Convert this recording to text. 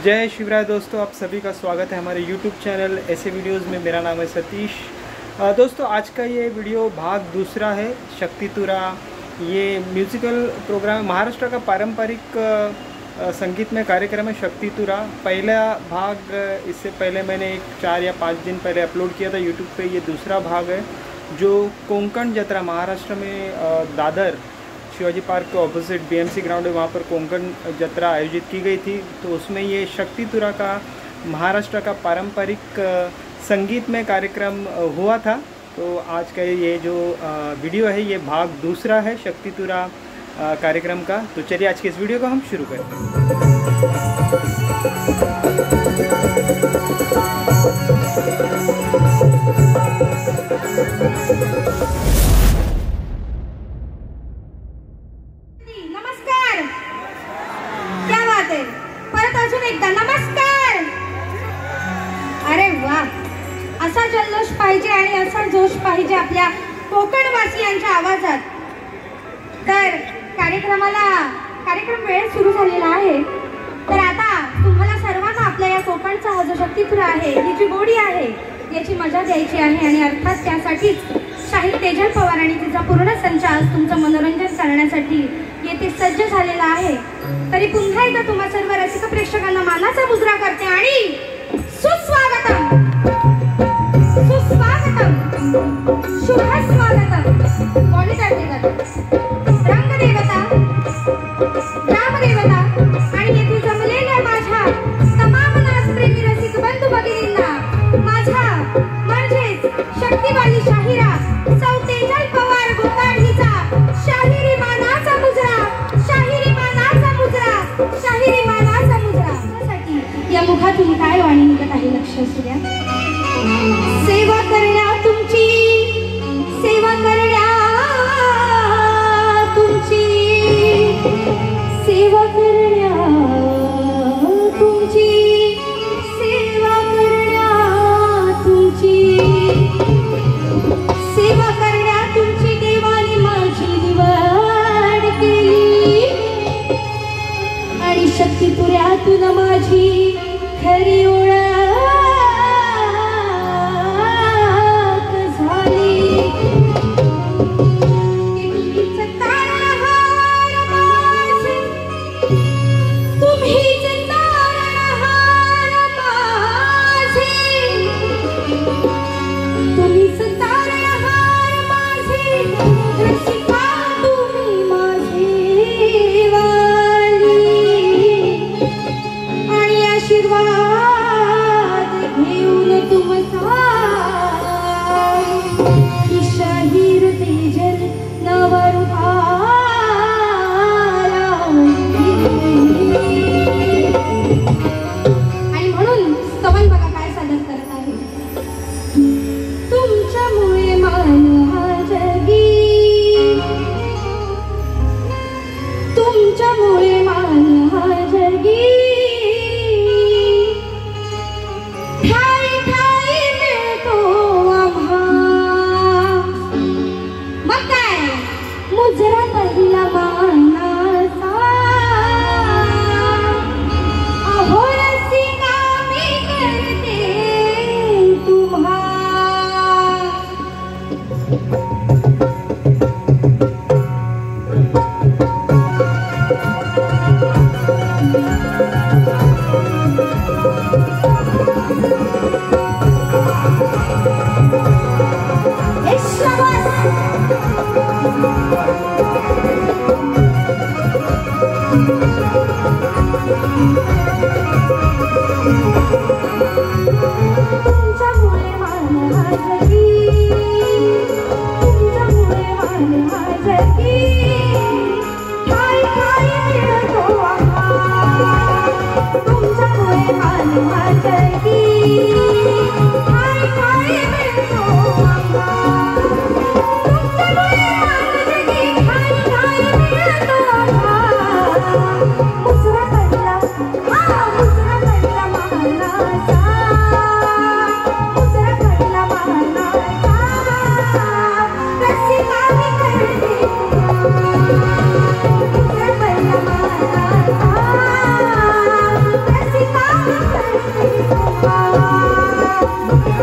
जय शिवराय दोस्तों, आप सभी का स्वागत है हमारे YouTube चैनल ऐसे वीडियोस में। मेरा नाम है सतीश। दोस्तों आज का ये वीडियो भाग दूसरा है। शक्तितुरा ये म्यूज़िकल प्रोग्राम महाराष्ट्र का पारंपरिक संगीतमय कार्यक्रम है शक्तितुरा। पहला भाग इससे पहले मैंने 4 या 5 दिन पहले अपलोड किया था YouTube पे। ये दूसरा भाग है जो कोंकण जत्रा महाराष्ट्र में दादर शिवाजी पार्क के ऑपोजिट BMC ग्राउंड है, वहाँ पर कोंकण जत्रा आयोजित की गई थी। तो उसमें ये शक्तितुरा का महाराष्ट्र का पारंपरिक संगीतमय कार्यक्रम हुआ था। तो आज का ये जो वीडियो है ये भाग दूसरा है शक्तितुरा कार्यक्रम का। तो चलिए आज के इस वीडियो को हम शुरू करते हैं। नमस्कार। अरे वा, असा जल्लोष पाहिजे आणि असा जोश पाहिजे आपल्या कोकणवासियांच्या आवाजात। तर कार्यक्रम वेळ सुरू झालेला आहे। तर आता तुम्हाला सर्वांना आपल्या या कोकणचा हा जो शक्तितुरा आहे, ही जी गोडी आहे, याची मजा द्यायची आहे आणि अर्थात त्यासाठीच शाहीर तेजल पवार आणि तिचा पूर्ण संच आज तुमचं मनोरंजन करण्यासाठी येथे सज्ज झालेला आहे। तरी पुन्हा एकदा तुम्हा सर्व रसिक प्रेक्षकांना मानाचा मुजरा करते आणि सुस्वागतम सुस्वागतम शुभ स्वागतम। मॉनिटर रंगदेवता, ग्रामदेवता आणि येथे जमलेल्या माझ्या तमाम नाचप्रेमी रसिक बंधू भगिनींना माझा म्हणजेच शक्तिवाली शाहिरा सौ तेजल पवार गोकाड हिचा शाहिरी मानाचा मुजरा, शाहिरी मानाचा मुजरा, शाहिरी मानाचा मुजरा। साठी या मुखातून काय वाणी निघत आहे लक्ष असू द्या। सेवा करण्या तुमची, सेवा करण्या तुमची, सेवा करण्या तुमची, सेवा करण्या तुमची, सेवा करण्या तुमची देवाने माझी निवड केली आणि शक्तितुऱ्यातून माझी खरी ओळख झाली। तुम्हीच तारणहार माझे, तुम्हीच तारणहार माझे, तुम्हीच तारणहार माझे, रसिका तुम्ही माझे वाली आणि आशीर्वाद घेऊन तुमचा ही शाहीर तेजल नवरूपाला आणि म्हणून स्तवन बघा काय सादर करत आहे। तुमच्यामुळे मान हा जगी, तुमच्यामुळे मान हा जगी, ठाई ठाई मिळतो आम्हा। मग काय मुजरा पहिला मानाचा, अहो रसिका मी करते तुम्हा। तुमच्यामुळे मान हा जगी, तुमच्यामुळे मान हा जगी, ठाई ठाई मिळतो आम्हा। तुमच्यामुळे मान हा जगी, ठाई ठाई मिळतो आम्हा। तुमच्यामुळे मान जगी, ठाई ठाई मिळतो आम्हा। मुजरा पहिला, हा मुजरा पहिला मानाचा, मुजरा पहिला मानाचा, रसिका मी करते मुजरा पहिला मानाचा, रसिका Thank you.